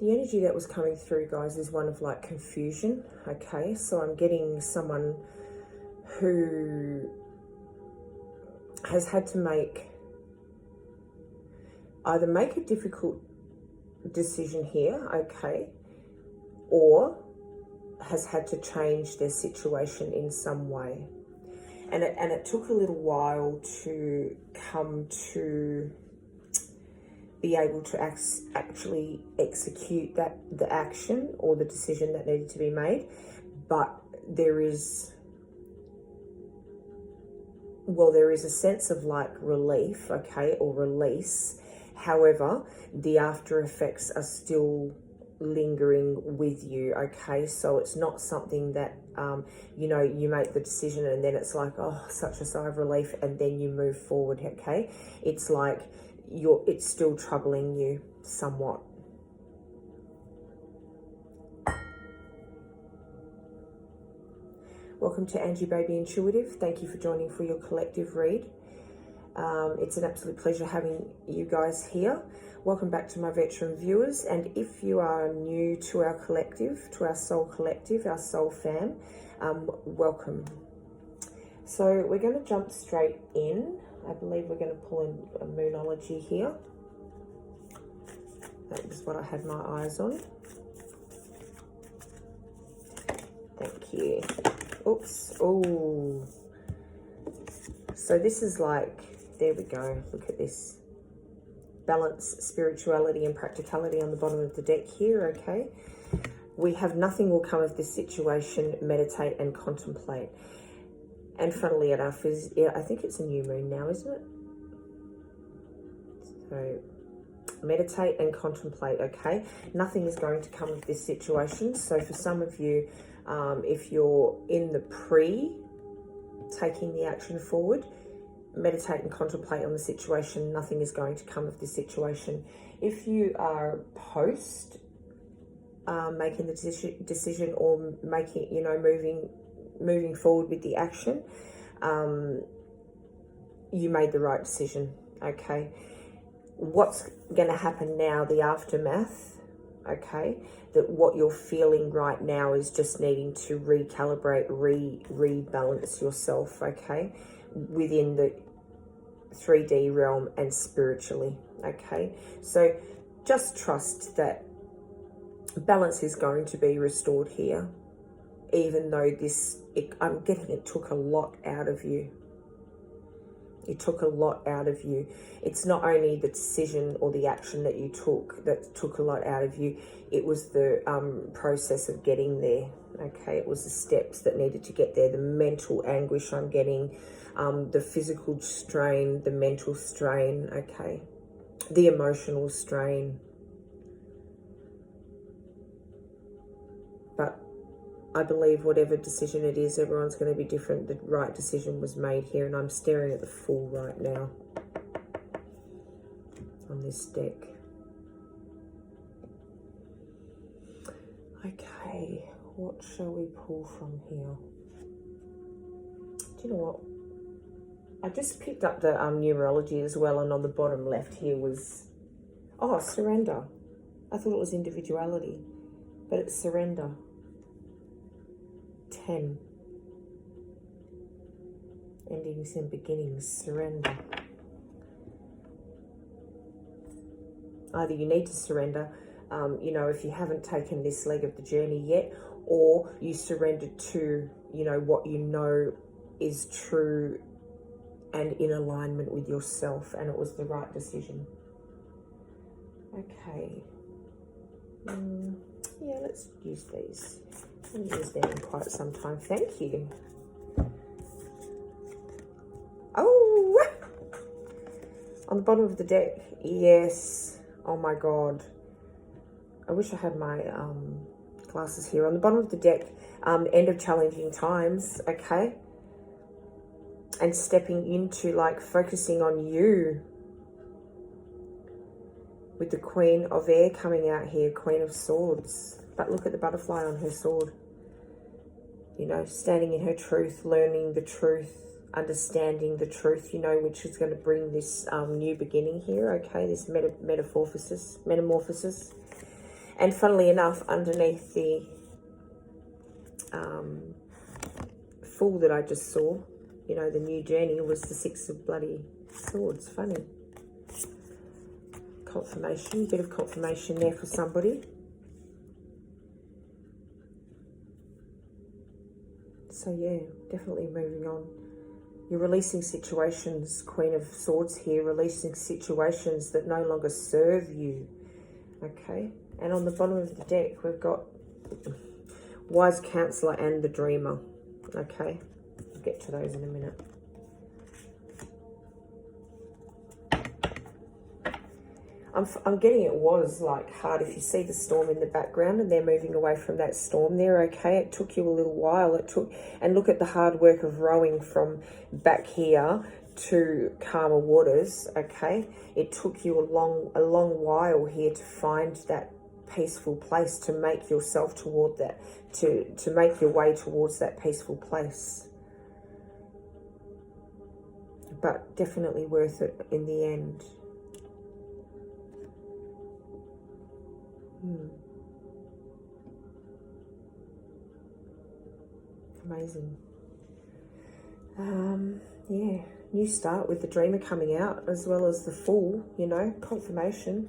The energy that was coming through, guys, is one of like confusion. Okay, so I'm getting someone who has had to either make a difficult decision here, okay, or has had to change their situation in some way. And it took a little while to come to be able to actually execute the action or the decision that needed to be made. But there is a sense of like relief, okay, or release. However, the after effects are still lingering with you, okay? So it's not something that you make the decision and then it's like, oh, such a sigh of relief, and then you move forward, okay? It's like it's still troubling you somewhat. Welcome to Angie Baby Intuitive. Thank you for joining for your collective read. It's an absolute pleasure having you guys here. Welcome back to my veteran viewers, and if you are new to our collective, to our soul collective, our soul fam, welcome. So we're going to jump straight in. I believe we're going to pull in a Moonology here. That was what I had my eyes on. Thank you. Oops. Oh. So this is like, there we go. Look at this. Balance, spirituality, and practicality on the bottom of the deck here, okay? We have nothing will come of this situation. Meditate and contemplate. And funnily enough, I think it's a new moon now, isn't it? So meditate and contemplate, okay? Nothing is going to come of this situation. So for some of you, if you're in the taking the action forward, meditate and contemplate on the situation. Nothing is going to come of this situation. If you are post making the decision or making, moving forward with the action, you made the right decision, okay? What's going to happen now, the aftermath, okay, that what you're feeling right now is just needing to recalibrate, rebalance yourself, okay, within the 3D realm and spiritually, okay? So just trust that balance is going to be restored here, even though I'm getting it took a lot out of you. It took a lot out of you. It's not only the decision or the action that you took that took a lot out of you. It was the process of getting there. Okay, it was the steps that needed to get there. The mental anguish I'm getting, the physical strain, the mental strain. Okay, the emotional strain. But I believe whatever decision it is, everyone's going to be different. The right decision was made here, and I'm staring at the Fool right now on this deck. Okay, what shall we pull from here? Do you know what? I just picked up the numerology as well, and on the bottom left here was, surrender. I thought it was individuality, but it's surrender. 10. Endings and beginnings, surrender. Either you need to surrender, if you haven't taken this leg of the journey yet, or you surrender to, what you know is true and in alignment with yourself, and it was the right decision. Okay. Yeah, let's use these. I haven't used them in quite some time. Thank you. Oh! On the bottom of the deck. Yes. Oh my God. I wish I had my glasses here. On the bottom of the deck, end of challenging times, okay? And stepping into, like, focusing on you. With the Queen of Air coming out here, Queen of Swords. But look at the butterfly on her sword. Standing in her truth, learning the truth, understanding the truth, which is going to bring this new beginning here, okay? This metamorphosis. And funnily enough, underneath the Fool that I just saw, you know, the new journey, was the Six of bloody Swords. Funny. Confirmation, bit of confirmation there for somebody. So yeah, definitely moving on. You're releasing situations, Queen of Swords here, releasing situations that no longer serve you. Okay, and on the bottom of the deck, we've got Wise Counselor and the Dreamer. Okay, we'll get to those in a minute. I'm getting it was like hard. If you see the storm in the background and they're moving away from that storm, they're okay. It took you a little while. And look at the hard work of rowing from back here to calmer waters. Okay, it took you a long while here to find that peaceful place, to make yourself toward that, to make your way towards that peaceful place. But definitely worth it in the end. Amazing. Yeah, new start with the Dreamer coming out, as well as the Fool, you know, confirmation.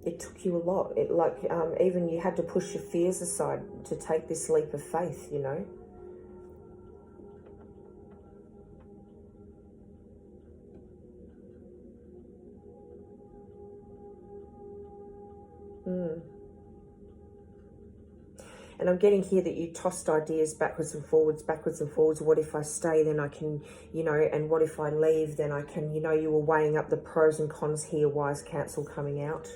It took you a lot. It even you had to push your fears aside to take this leap of faith, you know. And I'm getting here that you tossed ideas backwards and forwards. What if I stay, then I can, you know, and what if I leave, then I can, you know, you were weighing up the pros and cons here, Wise Counsel coming out.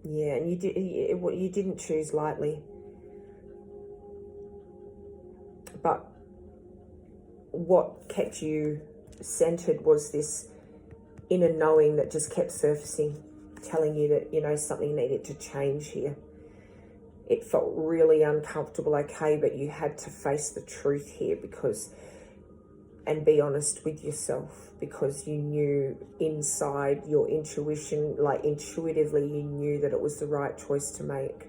Yeah, and you didn't choose lightly. But what kept you centered was this inner knowing that just kept surfacing, telling you that, you know, something needed to change here. It felt really uncomfortable, okay, but you had to face the truth here and be honest with yourself, because you knew inside your intuition, like intuitively, you knew that it was the right choice to make.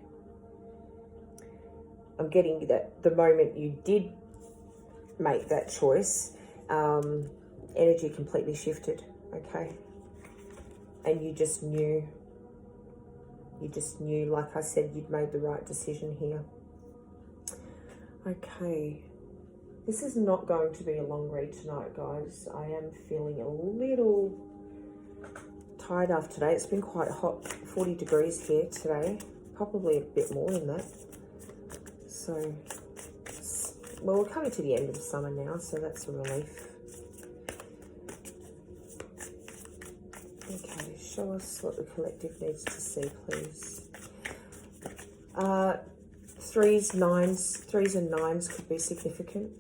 I'm getting that the moment you did make that choice, energy completely shifted, okay? And you just knew, like I said, you'd made the right decision here. Okay, this is not going to be a long read tonight, guys. I am feeling a little tired after today. It's been quite hot, 40 degrees here today, probably a bit more than that. So, well, we're coming to the end of summer now, so that's a relief. Okay, show us what the collective needs to see, please. Threes and nines could be significant.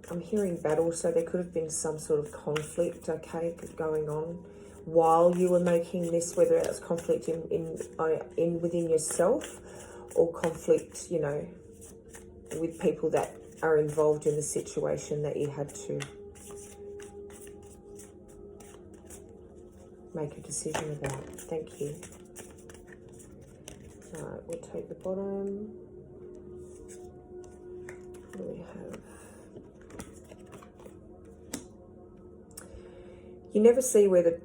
I'm hearing battle, so there could have been some sort of conflict, okay, going on while you were making this, whether it's conflict in within yourself, or conflict, you know, with people that are involved in the situation that you had to make a decision about. Thank you. All right, we'll take the bottom. What do we have? You never see where the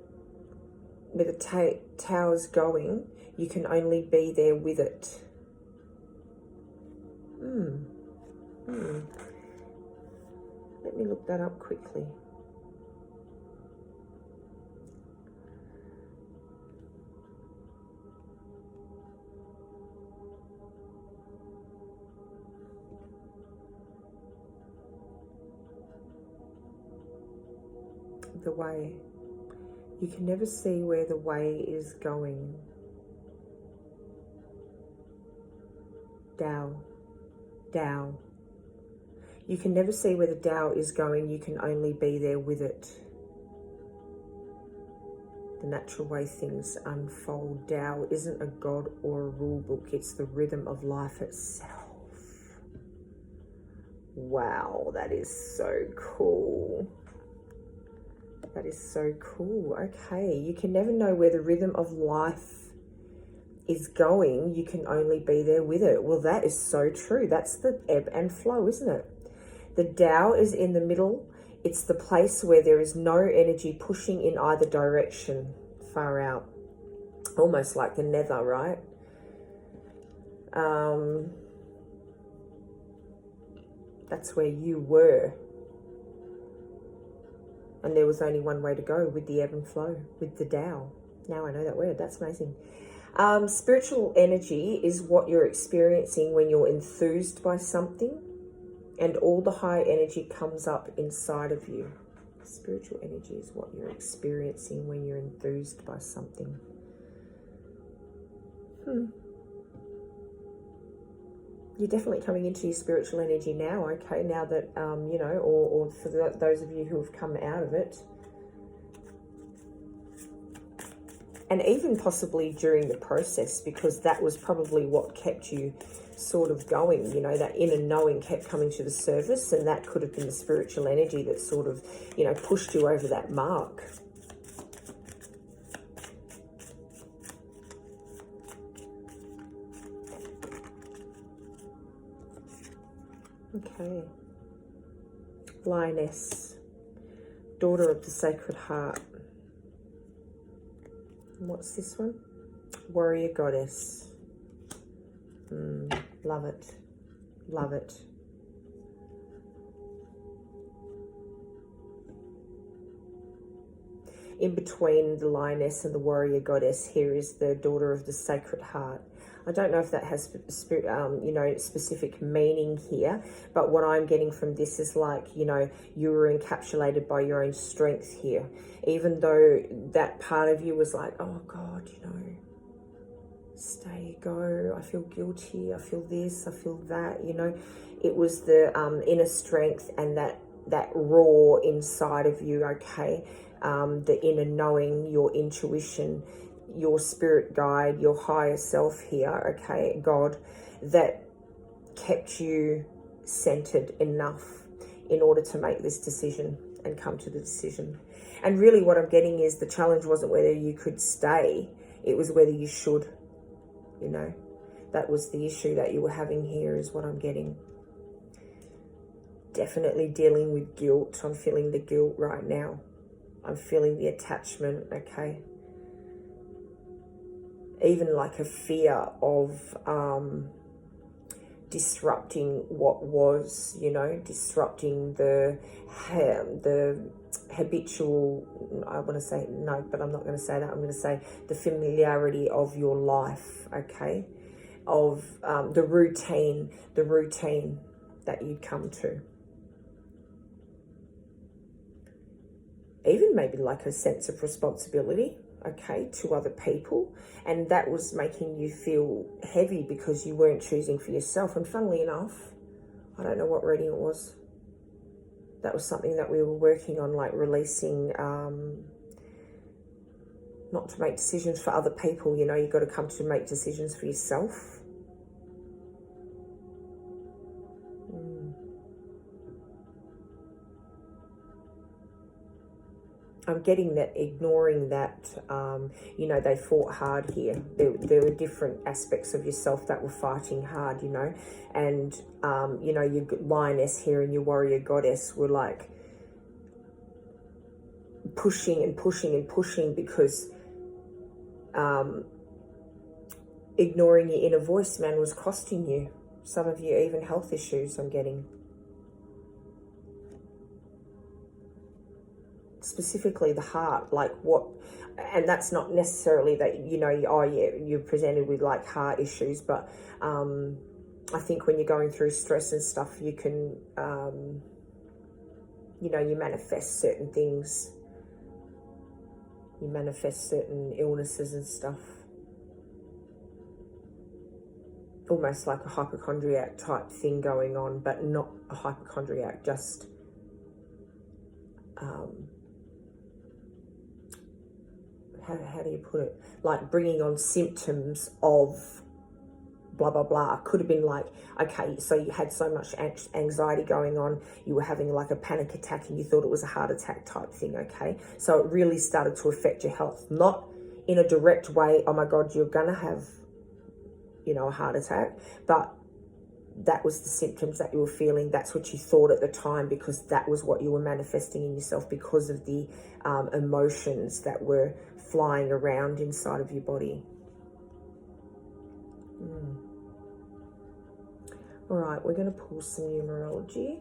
tower's going. You can only be there with it. Let me look that up quickly. The way. You can never see where the way is going. Tao. You can never see where the Tao is going. You can only be there with it. The natural way things unfold. Tao isn't a god or a rule book. It's the rhythm of life itself. Wow, that is so cool. That is so cool. Okay, you can never know where the rhythm of life is going. You can only be there with it. Well, that is so true. That's the ebb and flow, isn't it? The Tao is in the middle. It's the place where there is no energy pushing in either direction. Far out. Almost like the nether, right? That's where you were. And there was only one way to go, with the ebb and flow, with the Tao. Now I know that word. That's amazing. Spiritual energy is what you're experiencing when you're enthused by something, and all the high energy comes up inside of you. Spiritual energy is what you're experiencing when you're enthused by something. You're definitely coming into your spiritual energy now, okay? Now that, you know, or for those of you who have come out of it. And even possibly during the process, because that was probably what kept you sort of going, you know, that inner knowing kept coming to the surface, and that could have been the spiritual energy that sort of, you know, pushed you over that mark. Okay. Lioness, daughter of the Sacred Heart. And what's this one? Warrior Goddess. Love it. Love it. In between the Lioness and the Warrior Goddess, here is the daughter of the Sacred Heart. I don't know if that has, you know, specific meaning here, but what I'm getting from this is like, you know, you were encapsulated by your own strength here. Even though that part of you was like, oh God, you know, stay, go, I feel guilty, I feel this, I feel that, you know. It was the inner strength and that raw inside of you, okay? The inner knowing, your intuition, your spirit guide, your higher self here, okay, God, that kept you centered enough in order to make this decision and come to the decision. And really what I'm getting is the challenge wasn't whether you could stay, it was whether you should, you know. That was the issue that you were having here, is what I'm getting. Definitely dealing with guilt. I'm feeling the guilt right now. I'm feeling the attachment, okay. Even like a fear of disrupting what was, you know, disrupting the habitual, I want to say, no, but I'm not going to say that. I'm going to say the familiarity of your life, okay, of the routine that you'd come to. Even maybe like a sense of responsibility, okay, to other people, and that was making you feel heavy because you weren't choosing for yourself. And funnily enough, I don't know what reading it was, that was something that we were working on, like releasing, not to make decisions for other people, you know, you've got to come to make decisions for yourself. I'm getting that ignoring that, you know, they fought hard here. There were different aspects of yourself that were fighting hard, you know. And, you know, your Lioness here and your Warrior Goddess were like pushing and pushing and pushing because ignoring your inner voice, man, was costing you. Some of you even health issues, I'm getting. Specifically the heart, like what, and that's not necessarily that, you know, oh yeah, you're presented with like heart issues, but I think when you're going through stress and stuff, you can, you know, you manifest certain things, you manifest certain illnesses and stuff, almost like a hypochondriac type thing going on, but not a hypochondriac, just how do you put it, like bringing on symptoms of blah, blah, blah. Could have been like, okay, so you had so much anxiety going on, you were having like a panic attack and you thought it was a heart attack type thing, okay? So it really started to affect your health. Not in a direct way, oh my God, you're going to have, you know, a heart attack, but that was the symptoms that you were feeling. That's what you thought at the time, because that was what you were manifesting in yourself because of the emotions that were flying around inside of your body. All right, we're going to pull some numerology.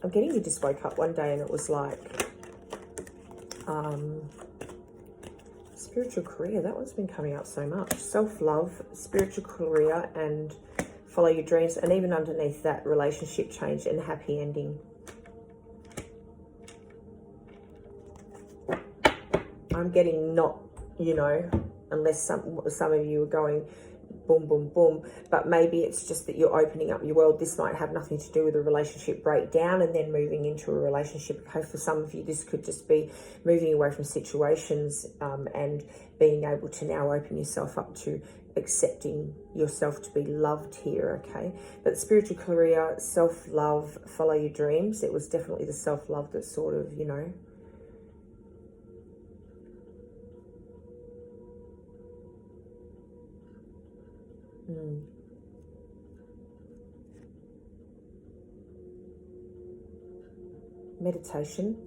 I'm getting you just woke up one day and it was like spiritual career. That one's been coming up so much. Self-love, spiritual career, and follow your dreams. And even underneath that, relationship change and happy ending. I'm getting not, you know, unless some of you are going boom, boom, boom, but maybe it's just that you're opening up your world. This might have nothing to do with a relationship breakdown and then moving into a relationship. Okay, for some of you, this could just be moving away from situations and being able to now open yourself up to accepting yourself to be loved here, okay? But spiritual career, self-love, follow your dreams. It was definitely the self-love that sort of, you know, meditation.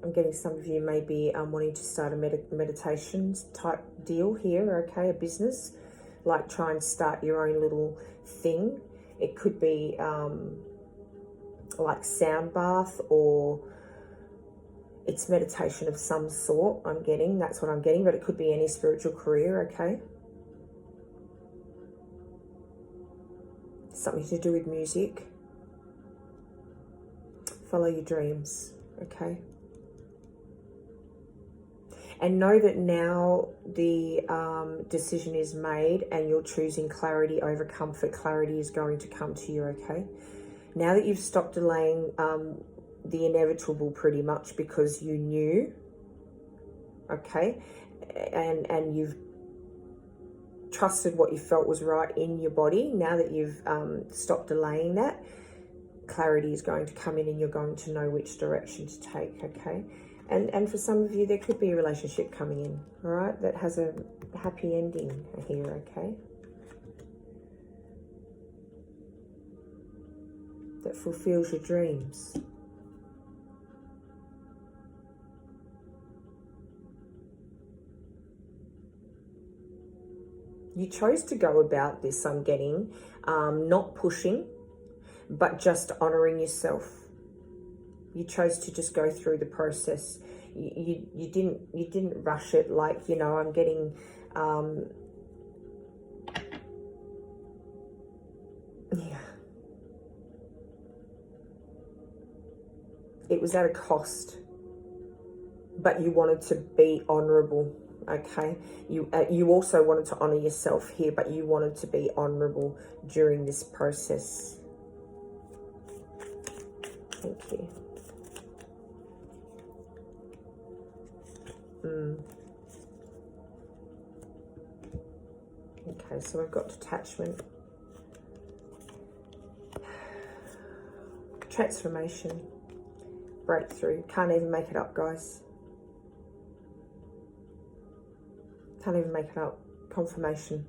I'm getting some of you may be wanting to start a meditation type deal here, okay? A business, like try and start your own little thing. It could be like sound bath, or it's meditation of some sort. I'm getting, that's what I'm getting, but it could be any spiritual career, okay? Something to do with music. Follow your dreams, okay? And know that now the decision is made and you're choosing clarity over comfort. Clarity is going to come to you, okay? Now that you've stopped delaying the inevitable pretty much because you knew, okay? And you've trusted what you felt was right in your body. Now that you've stopped delaying that, clarity is going to come in and you're going to know which direction to take, okay? And for some of you, there could be a relationship coming in, all right, that has a happy ending here, okay? That fulfills your dreams. You chose to go about this, I'm getting, not pushing, but just honoring yourself. You chose to just go through the process. You didn't rush it, like, you know, I'm getting yeah. It was at a cost, but you wanted to be honorable, okay? You also wanted to honor yourself here, but you wanted to be honorable during this process. Thank you. Okay, so we've got detachment, transformation, breakthrough. Can't even make it up, guys. Can't even make it up. Confirmation.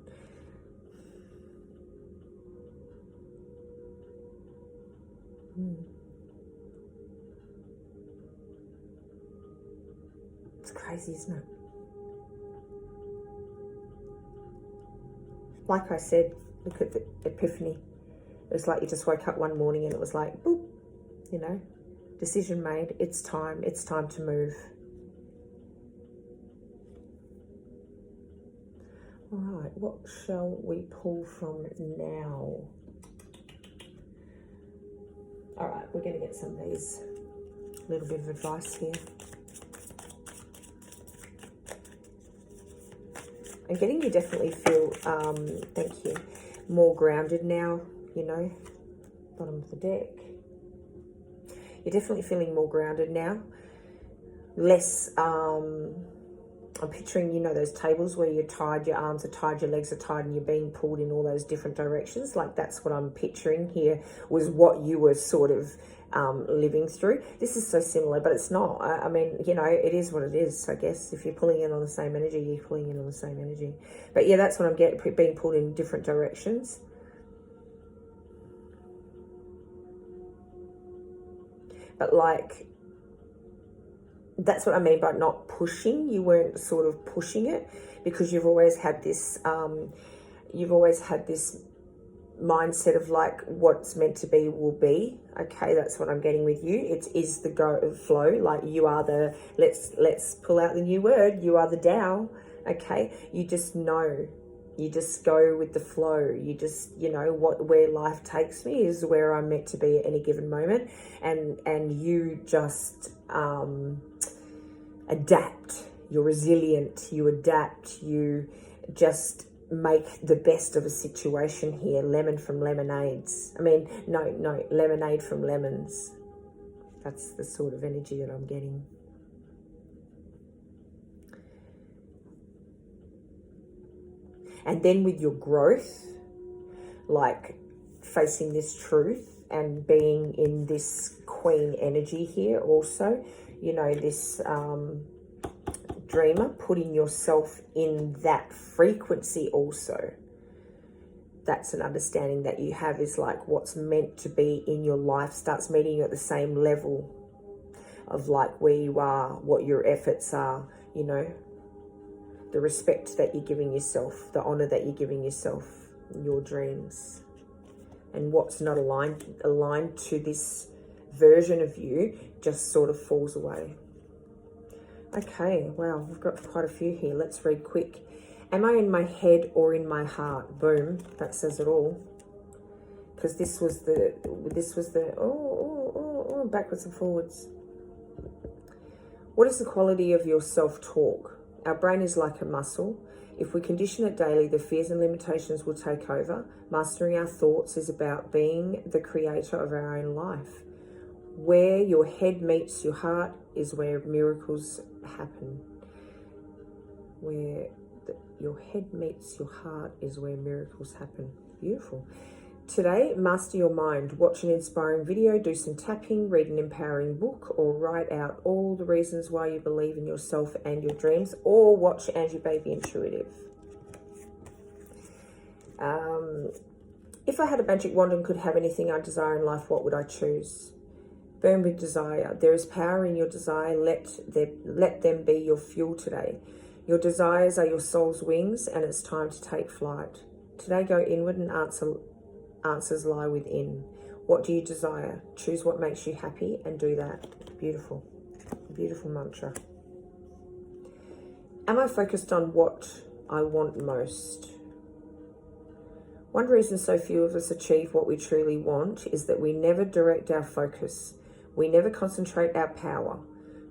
It's crazy, isn't it? Like I said, look at the epiphany. It was like you just woke up one morning and it was like, boop, you know, decision made. It's time to move. All right, what shall we pull from now? All right, we're going to get some of these, a little bit of advice here. I'm getting you definitely feel, thank you, more grounded now, you know. bottom of the deck. You're definitely feeling more grounded now. Less, I'm picturing, you know, those tables where you're tied, your arms are tied, your legs are tied, and you're being pulled in all those different directions. Like, that's what I'm picturing here, was what you were sort of living through. This is so similar, but it's not. I mean, you know, it is what it is, I guess. If you're pulling in on the same energy, you're pulling in on the same energy. But yeah, that's what I'm getting, being pulled in different directions. But like, that's what I mean by not pushing. You weren't sort of pushing it, because you've always had this, mindset of like, what's meant to be will be. Okay, that's what I'm getting with you. It is the go flow. Like, you are the, let's pull out the new word. You are the Tao. Okay, you just know. You just go with the flow. You just, you know, where life takes me is where I'm meant to be at any given moment, and you just adapt. You're resilient. You adapt. You just make the best of a situation here. Lemon from lemonades. I mean, no, lemonade from lemons. That's the sort of energy that I'm getting. And then with your growth, like facing this truth and being in this queen energy here also, you know, this dreamer, putting yourself in that frequency also. That's an understanding that you have, is like what's meant to be in your life starts meeting you at the same level of like where you are, what your efforts are, you know, the respect that you're giving yourself, the honor that you're giving yourself, your dreams. And what's not aligned to this version of you just sort of falls away. Okay, wow, we've got quite a few here. Let's read quick. Am I in my head or in my heart? Boom, that says it all. Because this was the backwards and forwards. What is the quality of your self-talk? Our brain is like a muscle. If we condition it daily, the fears and limitations will take over. Mastering our thoughts is about being the creator of our own life. Where your head meets your heart is where miracles happen. Where your head meets your heart is where miracles happen. Beautiful. Today, master your mind. Watch an inspiring video, do some tapping, read an empowering book, or write out all the reasons why you believe in yourself and your dreams, or watch Angie Baby Intuitive. If I had a magic wand and could have anything I desire in life, what would I choose? Burn with desire. There is power in your desire. Let them be your fuel today. Your desires are your soul's wings, and it's time to take flight. Today, go inward and answers lie within. What do you desire? Choose what makes you happy and do that. Beautiful. Beautiful mantra. Am I focused on what I want most? One reason so few of us achieve what we truly want is that we never direct our focus. We never concentrate our power.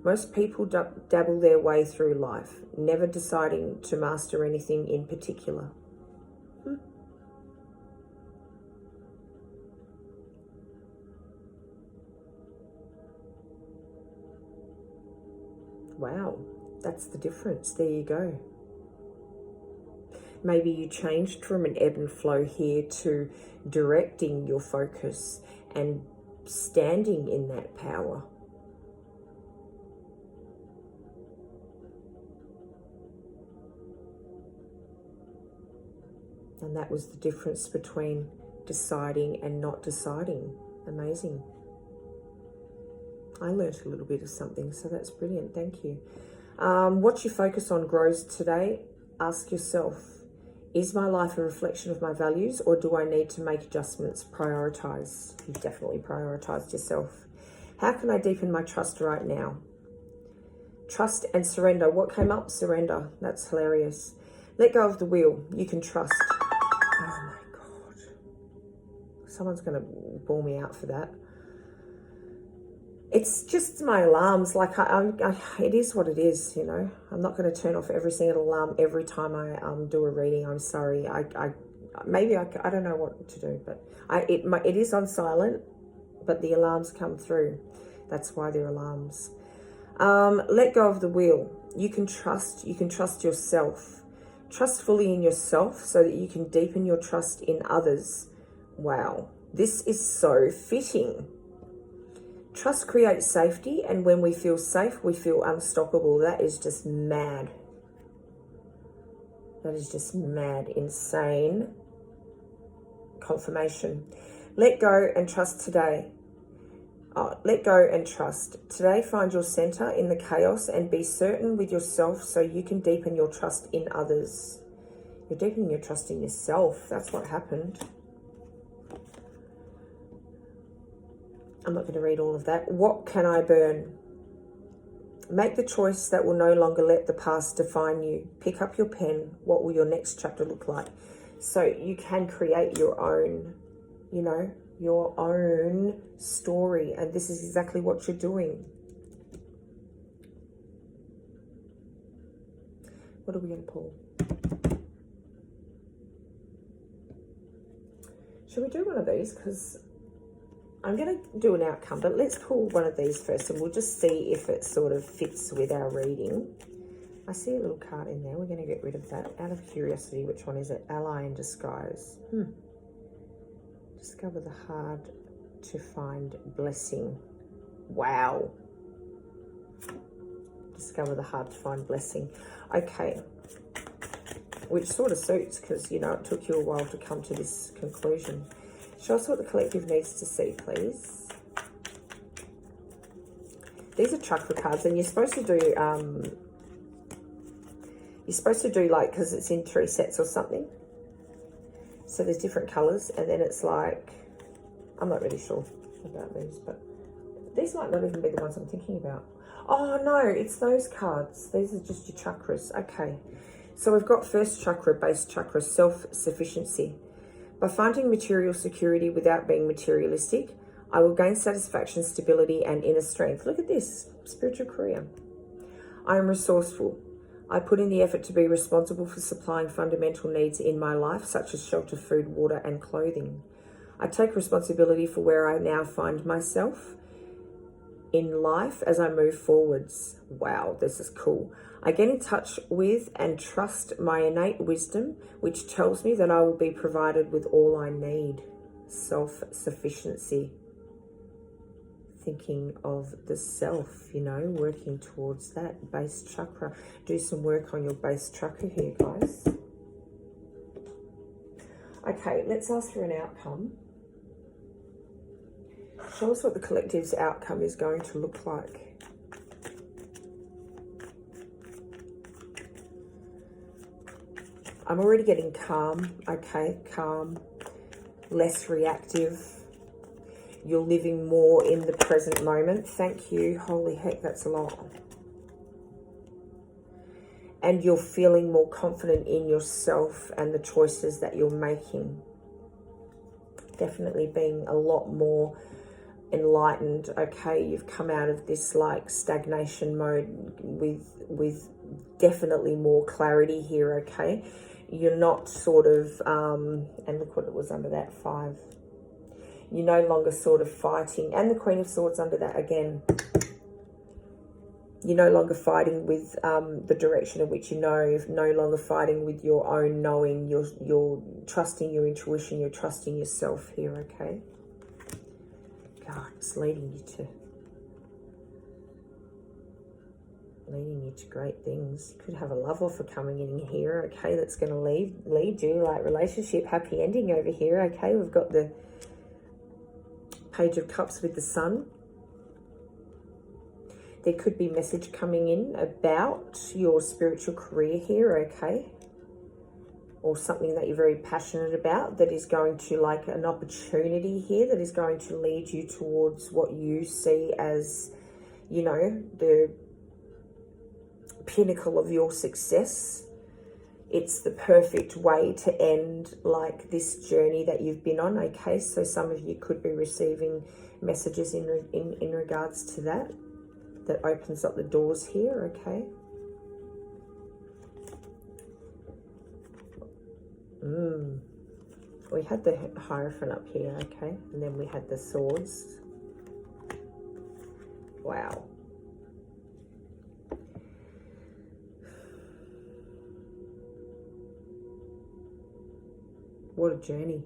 Most people dabble their way through life, never deciding to master anything in particular. Wow, that's the difference. There you go. Maybe you changed from an ebb and flow here to directing your focus and standing in that power. And that was the difference between deciding and not deciding. Amazing. I learnt a little bit of something, so that's brilliant. Thank you. What you focus on grows today. Ask yourself, is my life a reflection of my values, or do I need to make adjustments? Prioritize. You've definitely prioritized yourself. How can I deepen my trust right now? Trust and surrender. What came up? Surrender. That's hilarious. Let go of the wheel. You can trust. Oh my God. Someone's going to ball me out for that. It's just my alarms. Like, it is what it is, you know. I'm not going to turn off every single alarm every time I do a reading. I'm sorry. maybe I don't know what to do, but it is on silent, but the alarms come through. That's why they're alarms. Let go of the wheel. You can trust yourself. Trust fully in yourself so that you can deepen your trust in others. Wow, this is so fitting. Trust creates safety, and when we feel safe, we feel unstoppable. That is just mad. That is just mad, insane confirmation. Let go and trust today. Let go and trust. Today, find your center in the chaos and be certain with yourself so you can deepen your trust in others. You're deepening your trust in yourself. That's what happened. I'm not going to read all of that. What can I burn? Make the choice that will no longer let the past define you. Pick up your pen. What will your next chapter look like? So you can create your own, your own story. And this is exactly what you're doing. What are we going to pull? Should we do one of these? Because I'm going to do an outcome, but let's pull one of these first and we'll just see if it sort of fits with our reading. I see a little card in there. We're going to get rid of that. Out of curiosity, which one is it? Ally in disguise. Discover the hard to find blessing. Wow. Discover the hard to find blessing. Okay. Which sort of suits because, it took you a while to come to this conclusion. Show us what the collective needs to see, please. These are chakra cards, and you're supposed to do, like, because it's in 3 sets or something. So there's different colours, and then it's like, I'm not really sure about these, but these might not even be the ones I'm thinking about. Oh, no, it's those cards. These are just your chakras. Okay. So we've got first chakra, base chakra, self-sufficiency. By finding material security without being materialistic, I will gain satisfaction, stability, and inner strength. Look at this, spiritual career. I am resourceful. I put in the effort to be responsible for supplying fundamental needs in my life, such as shelter, food, water, and clothing. I take responsibility for where I now find myself in life as I move forwards. Wow, this is cool. I get in touch with and trust my innate wisdom, which tells me that I will be provided with all I need. Self-sufficiency. Thinking of the self, working towards that. Base chakra. Do some work on your base chakra here, guys. Okay, let's ask for an outcome. Show us what the collective's outcome is going to look like. I'm already getting calm. Okay, calm. Less reactive. You're living more in the present moment. Thank you. Holy heck, that's a lot. And you're feeling more confident in yourself and the choices that you're making. Definitely being a lot more enlightened. Okay, you've come out of this like stagnation mode with definitely more clarity here. Okay, you're not sort of and look what it was under that 5. You're no longer sort of fighting, and the Queen of Swords under that again. You're no longer fighting with the direction in which you're no longer fighting with your own knowing. You're trusting your intuition. You're trusting yourself here. Okay. God, it's leading you to great things. You could have a love offer coming in here. Okay, that's going to lead you like relationship happy ending over here. Okay, we've got the Page of Cups with the Sun. There could be message coming in about your spiritual career here, okay? Or something that you're very passionate about that is going to, like an opportunity here that is going to lead you towards what you see as, the pinnacle of your success. It's the perfect way to end like this journey that you've been on, okay? So some of you could be receiving messages in regards to that opens up the doors here, okay? We had the Hierophant up here, okay? And then we had the Swords. Wow. What a journey.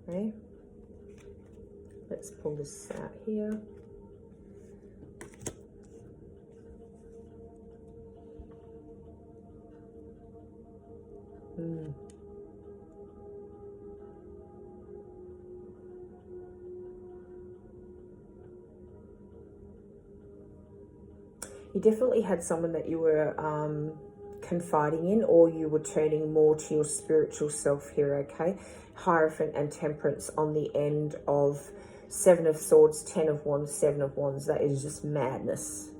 Okay. Let's pull this out here. You definitely had someone that you were confiding in, or you were turning more to your spiritual self here, okay? Hierophant and Temperance on the end of 7 of Swords, 10 of Wands, 7 of Wands. That is just madness.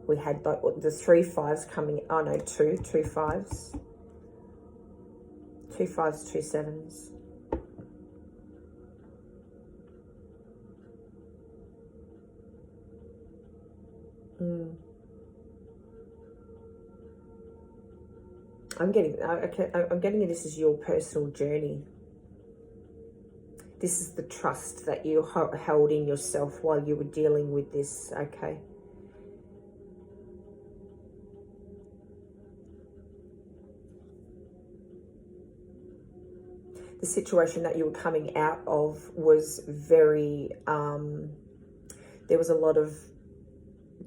We had the 3 5s coming, oh no, 2 5s. 2 5s, 2 7s. I'm getting this is your personal journey. This is the trust that you held in yourself while you were dealing with this, okay? The situation that you were coming out of was very, there was a lot of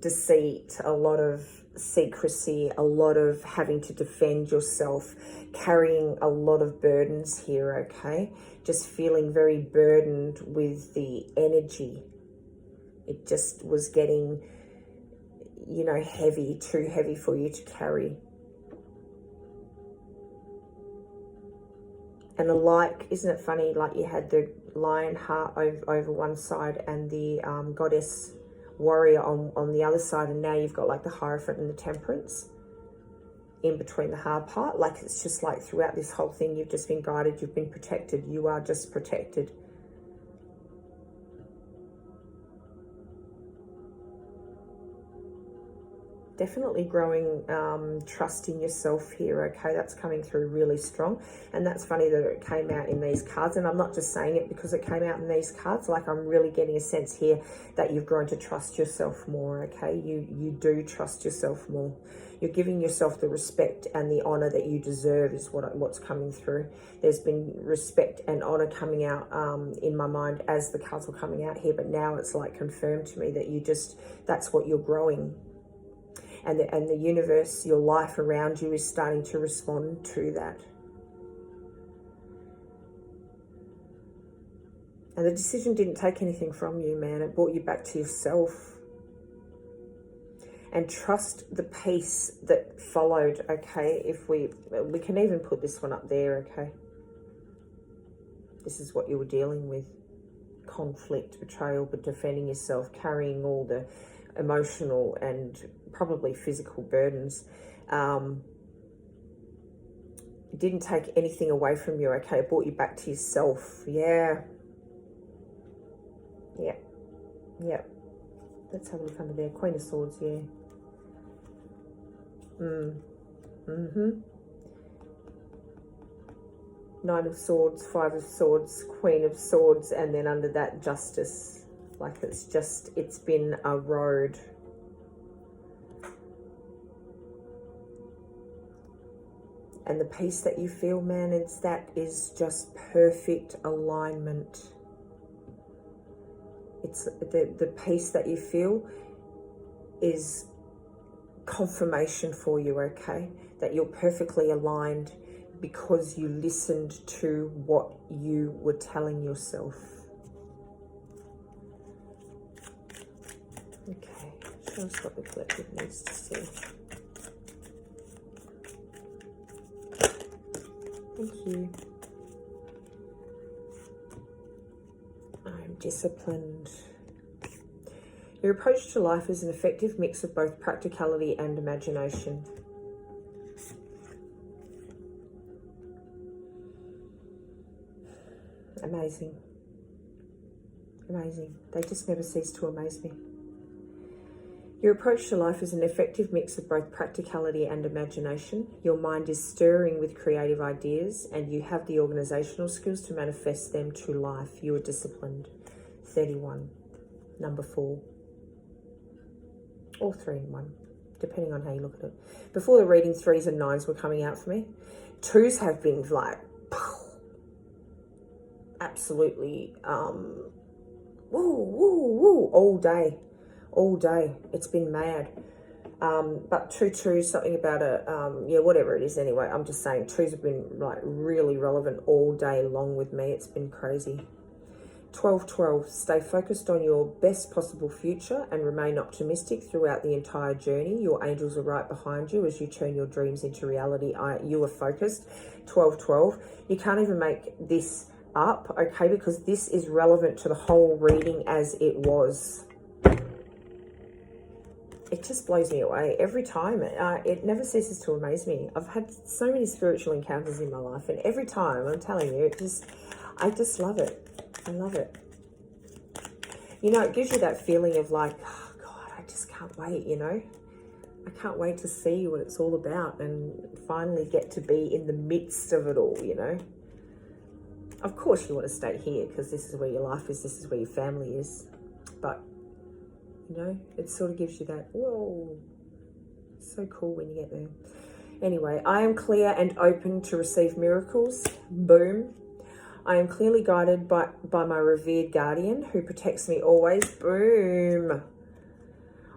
deceit, a lot of secrecy, a lot of having to defend yourself, carrying a lot of burdens here, okay? Just feeling very burdened with the energy. It just was getting, you know, heavy, too heavy for you to carry. And isn't it funny, like you had the lion heart over one side and the goddess warrior on the other side, and now you've got like the Hierophant and the Temperance in between the hard part. Like it's just like throughout this whole thing, you've just been guided, you've been protected, you are just protected. Definitely growing trust in yourself here, okay? That's coming through really strong. And that's funny that it came out in these cards. And I'm not just saying it because it came out in these cards. Like I'm really getting a sense here that you've grown to trust yourself more, okay? You do trust yourself more. You're giving yourself the respect and the honor that you deserve is what's coming through. There's been respect and honor coming out in my mind as the cards were coming out here. But now it's like confirmed to me that that's what you're growing. And the universe, your life around you is starting to respond to that. And the decision didn't take anything from you, man. It brought you back to yourself. And trust the pace that followed, okay? If we can even put this one up there, okay? This is what you were dealing with. Conflict, betrayal, but defending yourself, carrying all the emotional and probably physical burdens. It didn't take anything away from you, okay? It brought you back to yourself. Yeah. Let's have a look under there. Queen of Swords, yeah. Nine of Swords, 5 of Swords, Queen of Swords, and then under that, Justice. Like it's been a road. And the peace that you feel, man, that is just perfect alignment. It's the peace that you feel is confirmation for you, okay? That you're perfectly aligned because you listened to what you were telling yourself. Okay, show us what the collective needs to see. Thank you. I'm disciplined. Your approach to life is an effective mix of both practicality and imagination. Amazing. Amazing. They just never cease to amaze me. Your approach to life is an effective mix of both practicality and imagination. Your mind is stirring with creative ideas and you have the organisational skills to manifest them to life. You are disciplined. 31. Number 4. Or 3 and 1, depending on how you look at it. Before the reading, 3s and 9s were coming out for me. 2s have been like, absolutely, woo, all day. It's been mad. But 2, something about yeah, whatever it is anyway. I'm just saying 2s have been like really relevant all day long with me. It's been crazy. 12, stay focused on your best possible future and remain optimistic throughout the entire journey. Your angels are right behind you as you turn your dreams into reality. You are focused. 12. You can't even make this up, okay, because this is relevant to the whole reading as it was. It just blows me away every time. It never ceases to amaze me. I've had so many spiritual encounters in my life, and every time, I'm telling you, I just love it. I love it. You know, it gives you that feeling of like, oh God, I just can't wait, you know. I can't wait to see what it's all about and finally get to be in the midst of it all, you know. Of course you want to stay here because this is where your life is, this is where your family is. But, you know, it sort of gives you that, whoa, so cool when you get there. Anyway, I am clear and open to receive miracles. Boom. I am clearly guided by my revered guardian who protects me always. Boom.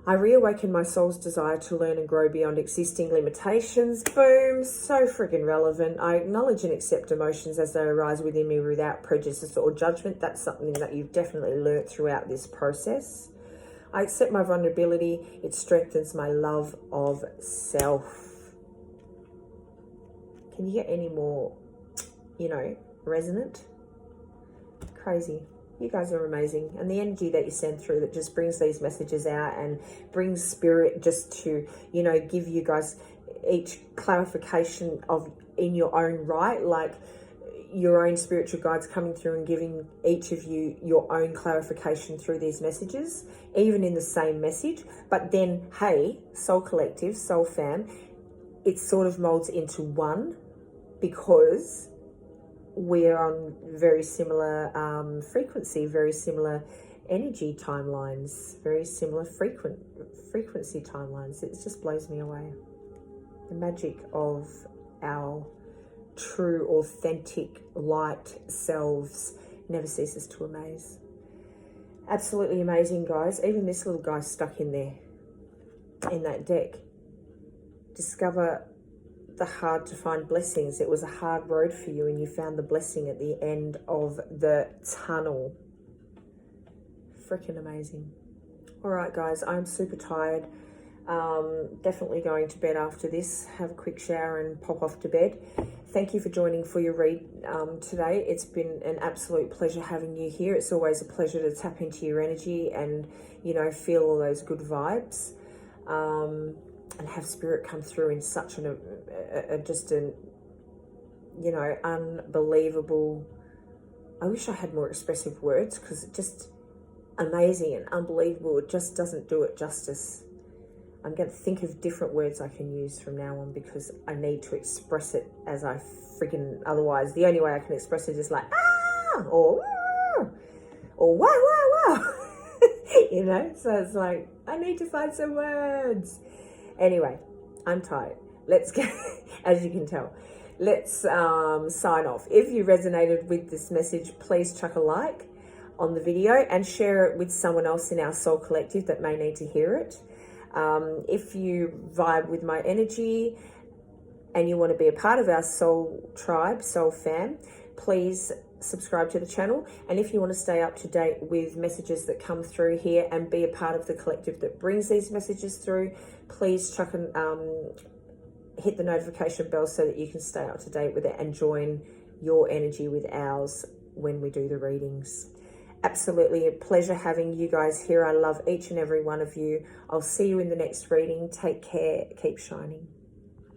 I reawaken my soul's desire to learn and grow beyond existing limitations. Boom. So friggin' relevant. I acknowledge and accept emotions as they arise within me without prejudice or judgment. That's something that you've definitely learnt throughout this process. I accept my vulnerability. It strengthens my love of self. Can you get any more, you know, resonant? Crazy. You guys are amazing. And the energy that you send through that just brings these messages out and brings spirit just to, you know, give you guys each clarification of in your own right, like your own spiritual guides coming through and giving each of you your own clarification through these messages, even in the same message. But then, hey, Soul Collective, Soul Fam, it sort of molds into one because we're on very similar frequency, very similar energy timelines, very similar frequency timelines. It just blows me away. The magic of our true, authentic, light selves never ceases to amaze. Absolutely amazing, guys. Even this little guy stuck in there, in that deck. Discover the hard to find blessings. It was a hard road for you and you found the blessing at the end of the tunnel. Freaking amazing. All right, guys, I'm super tired. Definitely going to bed after this. Have a quick shower and pop off to bed. Thank you for joining for your read today. It's been an absolute pleasure having you here. It's always a pleasure to tap into your energy and, you know, feel all those good vibes. And have spirit come through in such just an, you know, unbelievable. I wish I had more expressive words because it's just amazing and unbelievable. It just doesn't do it justice. I'm going to think of different words I can use from now on because I need to express it as I freaking, otherwise the only way I can express it is like, ah, or wow. You know, so it's like, I need to find some words. Anyway, I'm tired. Let's go, as you can tell. Let's sign off. If you resonated with this message, please chuck a like on the video and share it with someone else in our Soul Collective that may need to hear it. If you vibe with my energy and you want to be a part of our Soul Tribe, Soul Fam, please subscribe to the channel. And if you want to stay up to date with messages that come through here and be a part of the collective that brings these messages through, please chuck and hit the notification bell so that you can stay up to date with it and join your energy with ours when we do the readings. Absolutely a pleasure having you guys here. I love each and every one of you. I'll see you in the next reading. Take care. Keep shining.